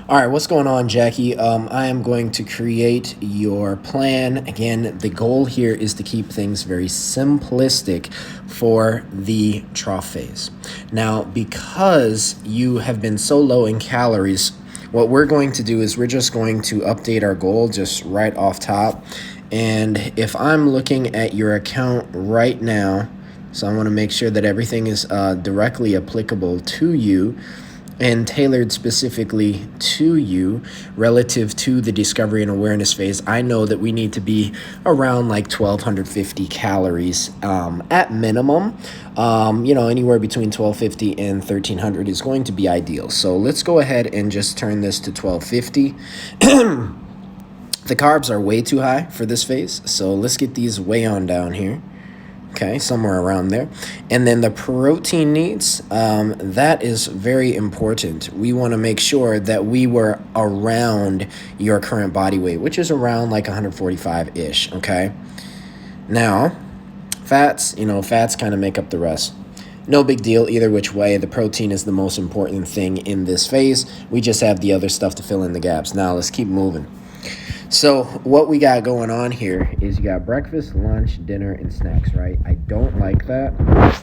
All right, what's going on, Jackie? I am going to create your plan. Again, the goal here is to keep things very simplistic for the trough phase. Now, because you have been so low in calories, what we're going to do is we're just going to update our goal just right off top. And if I'm looking at your account right now, so I want to make sure that everything is directly applicable to you and tailored specifically to you relative to the discovery and awareness phase. I know that we need to be around like 1,250 calories at minimum. Anywhere between 1,250 and 1,300 is going to be ideal. So let's go ahead and just turn this to 1,250. The carbs are way too high for this phase, so let's get these way on down here. Okay, somewhere around there. And then the protein needs, that is very important. We want to make sure that we were around your current body weight, which is around like 145-ish, okay? Now, fats kind of make up the rest. No big deal either which way. The protein is the most important thing in this phase. We just have the other stuff to fill in the gaps. Now, let's keep moving. So what we got going on here is you got breakfast, lunch, dinner, and snacks, right? I don't like that.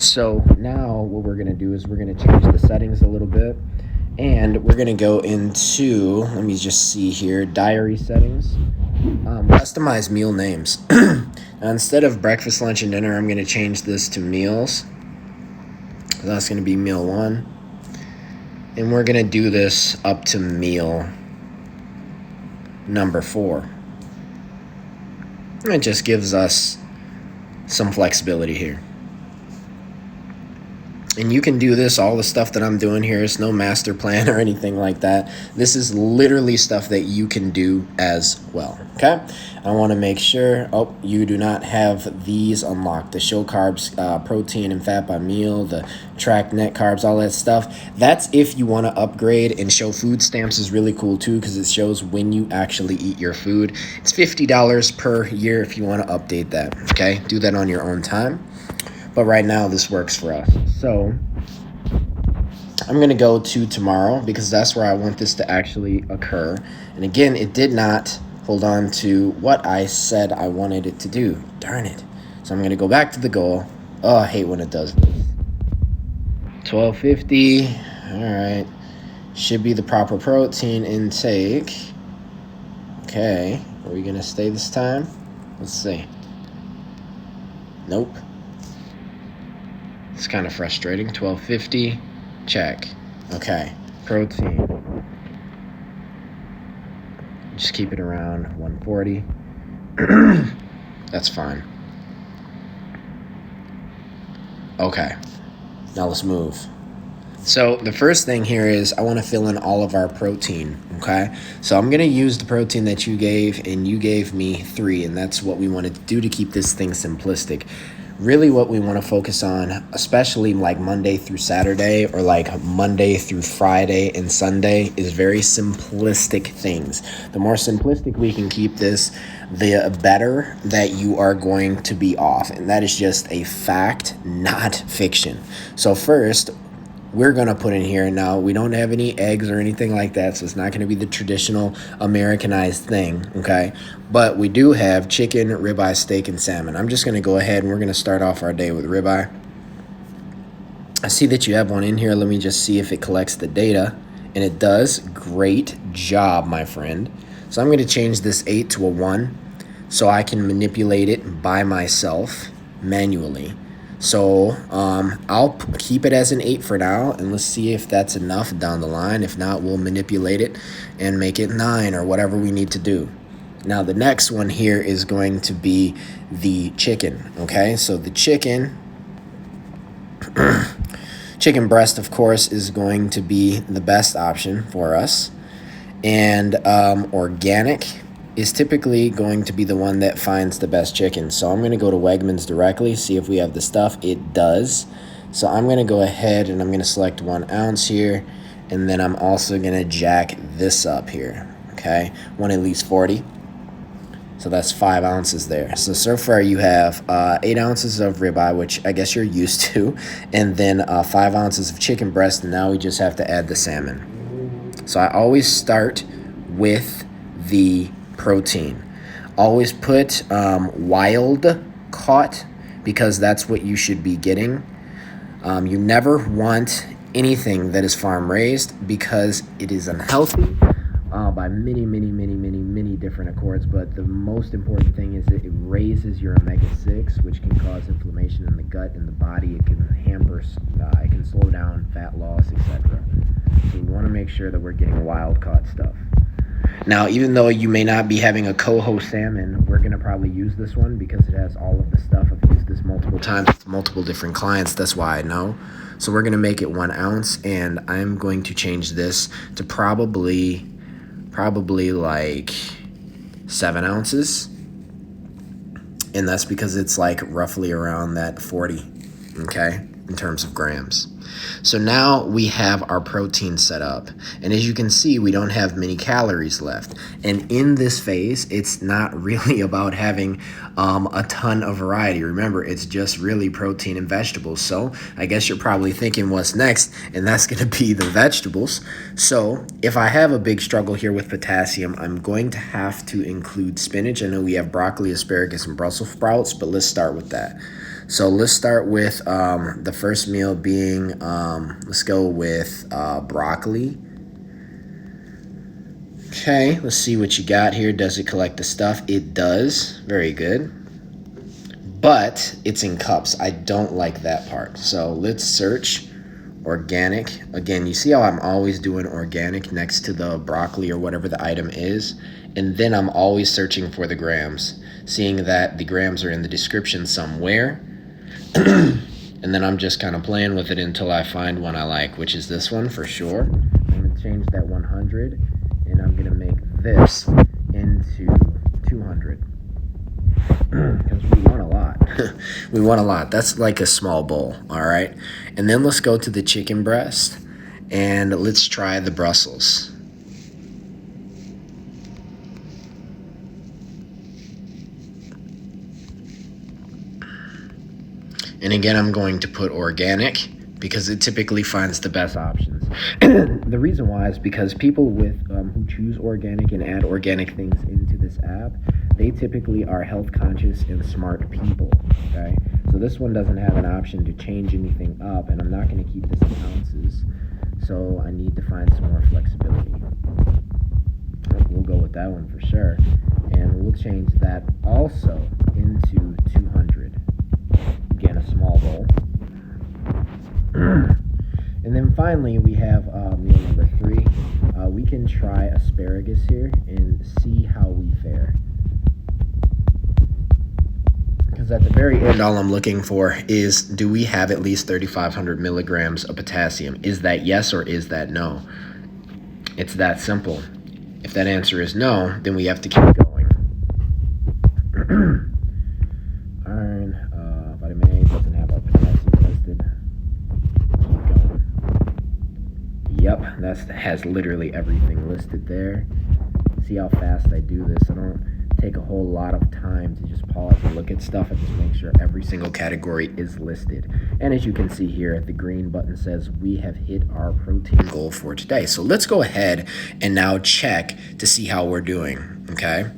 So now what we're going to do is we're going to change the settings a little bit. And we're going to go into, let me just see here, diary settings. Customize meal names. Now, instead of breakfast, lunch, and dinner, I'm going to change this to meals. That's going to be meal 1. And we're going to do this up to meal number 4. It just gives us some flexibility here. And you can do this, all the stuff that I'm doing here is no master plan or anything like that. This is literally stuff that you can do as well, okay? I want to make sure, you do not have these unlocked. The show carbs, protein and fat by meal, the track net carbs, all that stuff. That's if you want to upgrade, and show food stamps is really cool too because it shows when you actually eat your food. It's $50 per year if you want to update that, okay? Do that on your own time. But right now, this works for us. So I'm going to go to tomorrow because that's where I want this to actually occur. And again, it did not hold on to what I said I wanted it to do. Darn it. So I'm going to go back to the goal. Oh, I hate when it does this. 1,250. All right. Should be the proper protein intake. Okay. Are we going to stay this time? Let's see. Nope. It's kind of frustrating. 1,250, check. Okay, protein. Just keep it around 140. That's fine. Okay, now let's move. So the first thing here is I want to fill in all of our protein, okay? So I'm going to use the protein that you gave, and you gave me 3, and that's what we want to do to keep this thing simplistic. Really what we want to focus on, especially like Monday through Saturday or like Monday through Friday and Sunday, is very simplistic things. The more simplistic we can keep this, the better that you are going to be off. And that is just a fact, not fiction. So first, we're going to put in here now, we don't have any eggs or anything like that, so it's not going to be the traditional Americanized thing, okay? But we do have chicken, ribeye, steak, and salmon. I'm just going to go ahead and we're going to start off our day with ribeye. I see that you have one in here. Let me just see if it collects the data, and it does. Great job, my friend. So I'm going to change this 8 to a 1 so I can manipulate it by myself manually. So I'll keep it as an 8 for now, and let's see if that's enough down the line. If not, we'll manipulate it and make it 9 or whatever we need to do. Now, the next one here is going to be the chicken, okay? So the chicken, chicken breast, of course, is going to be the best option for us. And organic is typically going to be the one that finds the best chicken. So I'm going to go to Wegmans directly, see if we have the stuff. It does. So I'm going to go ahead and I'm going to select 1 ounce here. And then I'm also going to jack this up here. Okay, 1 at least 40. So that's 5 ounces there. So far you have 8 ounces of ribeye, which I guess you're used to. And then 5 ounces of chicken breast. And now we just have to add the salmon. So I always start with the protein. Always put wild caught, because that's what you should be getting. You never want anything that is farm raised, because it is unhealthy by many different accords. But the most important thing is that it raises your omega-6, which can cause inflammation in the gut and the body. It can hamper, it can slow down fat loss, etc. So we want to make sure that we're getting wild caught stuff. Now, even though you may not be having a coho salmon, we're going to probably use this one because it has all of the stuff. I've used this multiple times with multiple different clients. That's why I know. So we're going to make it 1 ounce, and I'm going to change this to probably like 7 ounces. And that's because it's like roughly around that 40, okay, in terms of grams. So now we have our protein set up, and as you can see, we don't have many calories left. And in this phase, it's not really about having a ton of variety. Remember, it's just really protein and vegetables. So I guess you're probably thinking, what's next? And that's going to be the vegetables. So if I have a big struggle here with potassium, I'm going to have to include spinach. I know we have broccoli, asparagus, and Brussels sprouts, but let's start with that. So let's start with the first meal being, let's go with broccoli. Okay, let's see what you got here. Does it collect the stuff? It does. Very good. But it's in cups. I don't like that part. So let's search organic. Again, you see how I'm always doing organic next to the broccoli or whatever the item is. And then I'm always searching for the grams, seeing that the grams are in the description somewhere. And then I'm just kind of playing with it until I find one I like, which is this one for sure. I'm going to change that 100, and I'm going to make this into 200. Because we want a lot. We want a lot. That's like a small bowl, all right? And then let's go to the chicken breast, and let's try the Brussels. And again, I'm going to put organic because it typically finds the best options. The reason why is because people with who choose organic and add organic things into this app, they typically are health conscious and smart people, okay? So this one doesn't have an option to change anything up, and I'm not going to keep this in ounces, so I need to find some more flexibility. We'll go with that one for sure, and we'll change that also into 200. Again, a small bowl. And then finally, we have meal number 3. We can try asparagus here and see how we fare. Because at the very end, all I'm looking for is, do we have at least 3,500 milligrams of potassium? Is that yes or is that no? It's that simple. If that answer is no, then we have to keep going. Iron, vitamin A doesn't have our potassium listed. Keep going. Yep, that has literally everything listed there. See how fast I do this. I don't take a whole lot of time to just pause and look at stuff. I just make sure every single category is listed. And as you can see here, the green button says we have hit our protein goal for today. So let's go ahead and now check to see how we're doing, okay?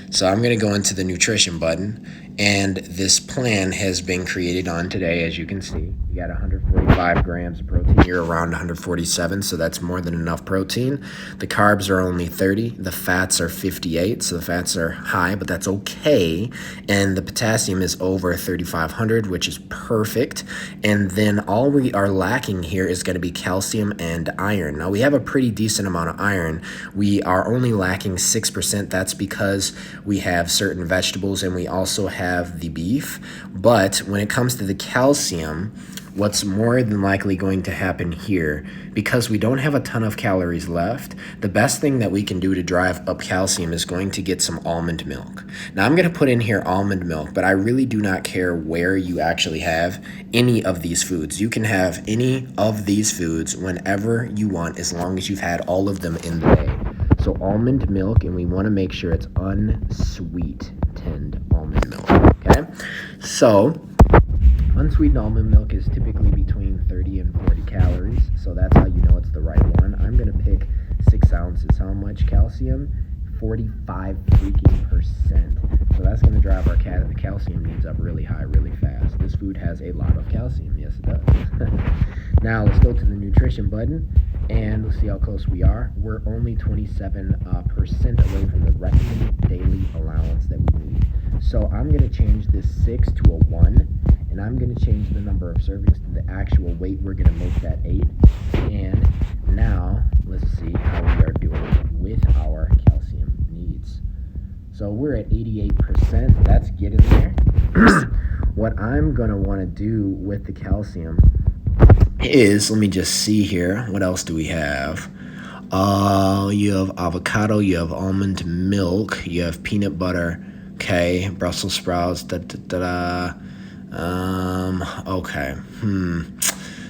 So I'm going to go into the nutrition button, and this plan has been created on today. As you can see, you got 145 grams of protein. You're around 147, so that's more than enough protein. The carbs are only 30. The fats are 58, so the fats are high, but that's okay. And the potassium is over 3,500, which is perfect. And then all we are lacking here is going to be calcium and iron. Now, we have a pretty decent amount of iron. We are only lacking 6%. That's because we have certain vegetables, and we also have the beef. But when it comes to the calcium, what's more than likely going to happen here, because we don't have a ton of calories left, the best thing that we can do to drive up calcium is going to get some almond milk. Now, I'm going to put in here almond milk, but I really do not care where you actually have any of these foods. You can have any of these foods whenever you want, as long as you've had all of them in the day. So almond milk, and we want to make sure it's unsweetened almond milk, okay? So unsweetened almond milk is typically between 30 and 40 calories, so that's how you know it's the right one. I'm going to pick 6 much calcium? 45 freaking percent. So that's going to drive our calcium needs up really high, really fast. This food has a lot of calcium. Yes, it does. Now let's go to the nutrition button and let's see how close we are. We're only 27% away from the recommended daily allowance that we need. So I'm going to change this 6 to a 1, and I'm going to change the number of servings to the actual weight. We're going to make that 8. And now let's see how we are doing with our calcium needs. So we're at 88%. That's getting there. What I'm going to want to do with the calcium is, let me just see here. What else do we have? You have avocado, you have almond milk, you have peanut butter, okay, Brussels sprouts, okay.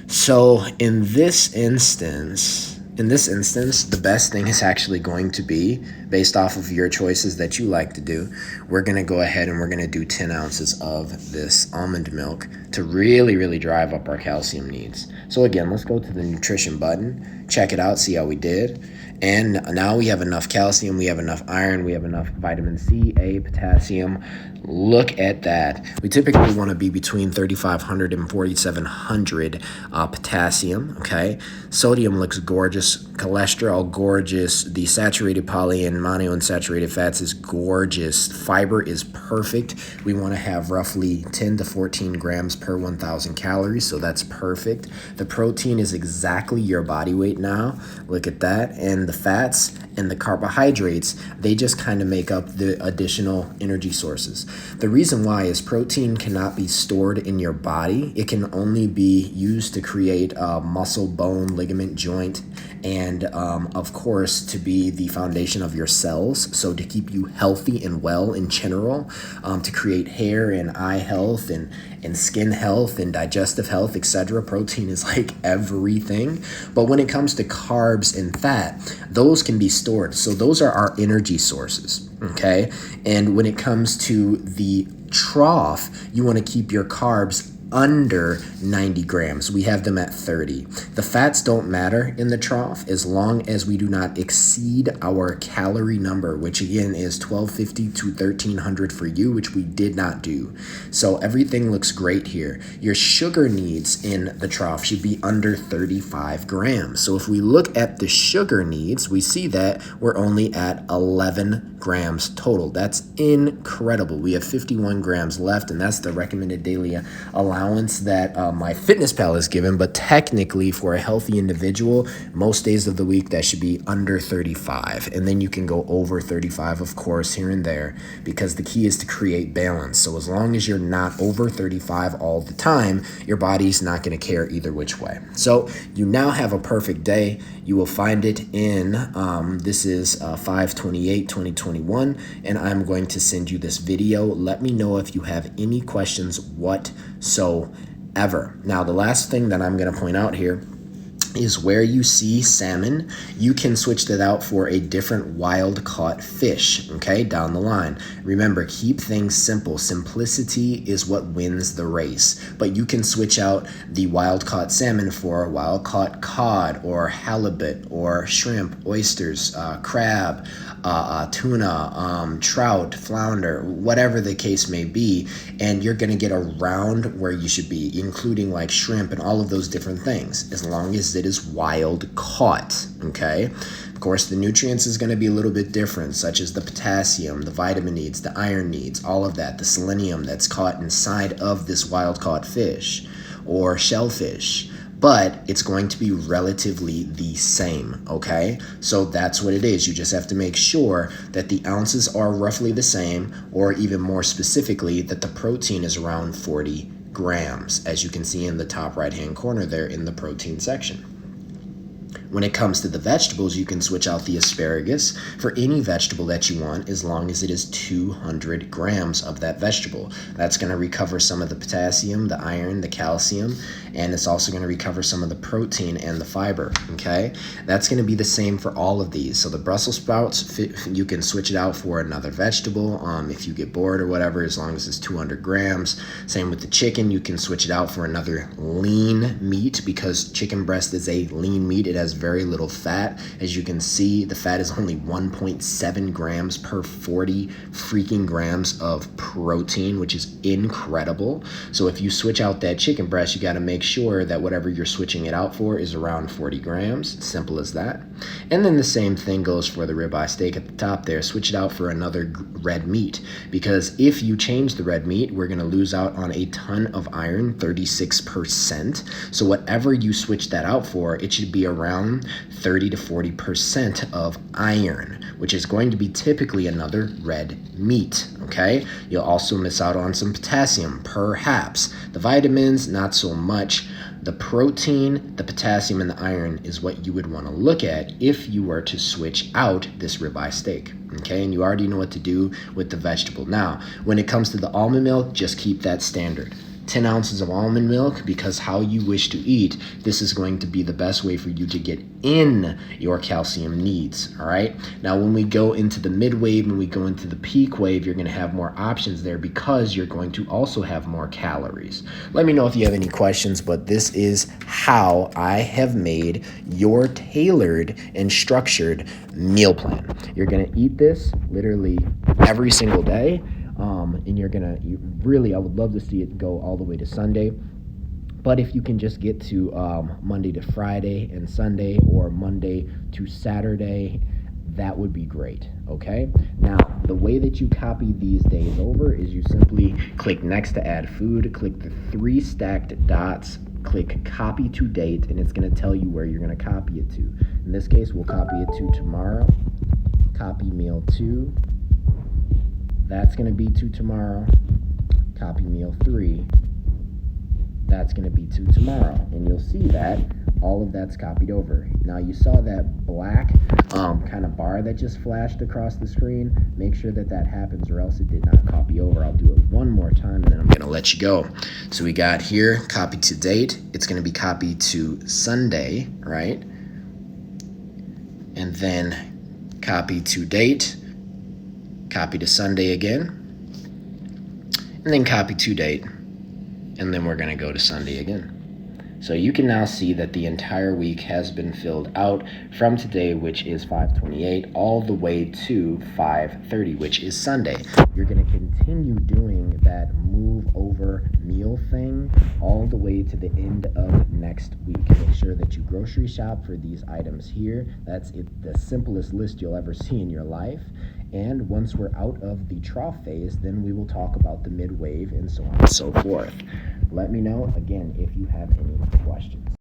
So in this instance, the best thing is actually going to be, based off of your choices that you like to do, we're going to go ahead and we're going to do 10 ounces of this almond milk to really, really drive up our calcium needs. So again, let's go to the nutrition button, check it out, see how we did. And now we have enough calcium, we have enough iron, we have enough vitamin C, A, potassium. Look at that. We typically want to be between 3,500 and 4,700 potassium, okay? Sodium looks gorgeous. Cholesterol, gorgeous. The saturated poly and monounsaturated fats is gorgeous. Fiber is perfect. We want to have roughly 10 to 14 grams per 1,000 calories, so that's perfect. The protein is exactly your body weight now. Look at that. And the fats and the carbohydrates, they just kind of make up the additional energy sources. The reason why is protein cannot be stored in your body. It can only be used to create muscle, bone, ligament, joint, and of course to be the foundation of your cells. So to keep you healthy and well in general, to create hair and eye health and skin health and digestive health, etc. Protein is like everything. But when it comes to carbs and fat, those can be stored. So those are our energy sources, okay? And when it comes to the trough, you want to keep your carbs under 90 grams. We have them at 30. The fats don't matter in the trough as long as we do not exceed our calorie number, which again is 1,250 to 1,300 for you, which we did not do. So everything looks great here. Your sugar needs in the trough should be under 35 grams. So if we look at the sugar needs, we see that we're only at 11 grams total. That's incredible. We have 51 grams left, and that's the recommended daily allowance that my fitness pal is given. But technically for a healthy individual, most days of the week that should be under 35, and then you can go over 35 of course here and there, because the key is to create balance. So as long as you're not over 35 all the time, your body's not going to care either which way. So you now have a perfect day. You will find it in this is 5/28/2021, and I'm going to send you this video. Let me know if you have any questions whatsoever. Now the last thing that I'm going to point out here is where you see salmon, you can switch that out for a different wild caught fish, okay, down the line. Remember, keep things simple. Simplicity is what wins the race. But you can switch out the wild caught salmon for wild caught cod or halibut or shrimp, oysters, crab, tuna, trout, flounder, whatever the case may be, and you're going to get around where you should be, including like shrimp and all of those different things, as long as it is wild caught, okay? Of course, the nutrients is going to be a little bit different, such as the potassium, the vitamin needs, the iron needs, all of that, the selenium that's caught inside of this wild caught fish or shellfish. But it's going to be relatively the same, okay? So that's what it is. You just have to make sure that the ounces are roughly the same, or even more specifically, that the protein is around 40 grams, as you can see in the top right-hand corner there in the protein section. When it comes to the vegetables, you can switch out the asparagus for any vegetable that you want, as long as it is 200 grams of that vegetable. That's going to recover some of the potassium, the iron, the calcium, and it's also going to recover some of the protein and the fiber, okay? That's going to be the same for all of these. So the Brussels sprouts, you can switch it out for another vegetable if you get bored or whatever, as long as it's 200 grams. Same with the chicken, you can switch it out for another lean meat, because chicken breast is a lean meat. It has very little fat. As you can see, the fat is only 1.7 grams per 40 freaking grams of protein, which is incredible. So if you switch out that chicken breast, you got to make sure that whatever you're switching it out for is around 40 grams. Simple as that. And then the same thing goes for the ribeye steak at the top there. Switch it out for another red meat, because if you change the red meat, we're going to lose out on a ton of iron, 36%. So whatever you switch that out for, it should be around 30 to 40% of iron, which is going to be typically another red meat, okay? You'll also miss out on some potassium, perhaps. The vitamins, not so much. The protein, the potassium, and the iron is what you would want to look at if you were to switch out this ribeye steak, okay? And you already know what to do with the vegetable. Now, when it comes to the almond milk, just keep that standard. 10 ounces of almond milk, because how you wish to eat, this is going to be the best way for you to get in your calcium needs, all right? Now, when we go into the mid wave, when we go into the peak wave, you're gonna have more options there because you're going to also have more calories. Let me know if you have any questions, but this is how I have made your tailored and structured meal plan. You're gonna eat this literally every single day. And I would love to see it go all the way to Sunday. But if you can just get to Monday to Friday and Sunday, or Monday to Saturday, that would be great, okay? Now, the way that you copy these days over is you simply click next to add food, click the 3 stacked dots, click copy to date, and it's gonna tell you where you're gonna copy it to. In this case, we'll copy it to tomorrow, copy meal 2, that's going to be to tomorrow. Copy meal 3. That's going to be to tomorrow. And you'll see that all of that's copied over. Now you saw that black kind of bar that just flashed across the screen. Make sure that happens, or else it did not copy over. I'll do it one more time and then I'm going to let you go. So we got here, copy to date. It's going to be copied to Sunday, right? And then copy to date. Copy to Sunday again, and then copy to date, and then we're going to go to Sunday again. So you can now see that the entire week has been filled out from today, which is 5/28, all the way to 5/30, which is Sunday. You're going to continue doing that move over meal thing all the way to the end of next week. Make sure that you grocery shop for these items here. That's the simplest list you'll ever see in your life. And once we're out of the trough phase, then we will talk about the mid wave and so on and so forth. Let me know, again, if you have any questions.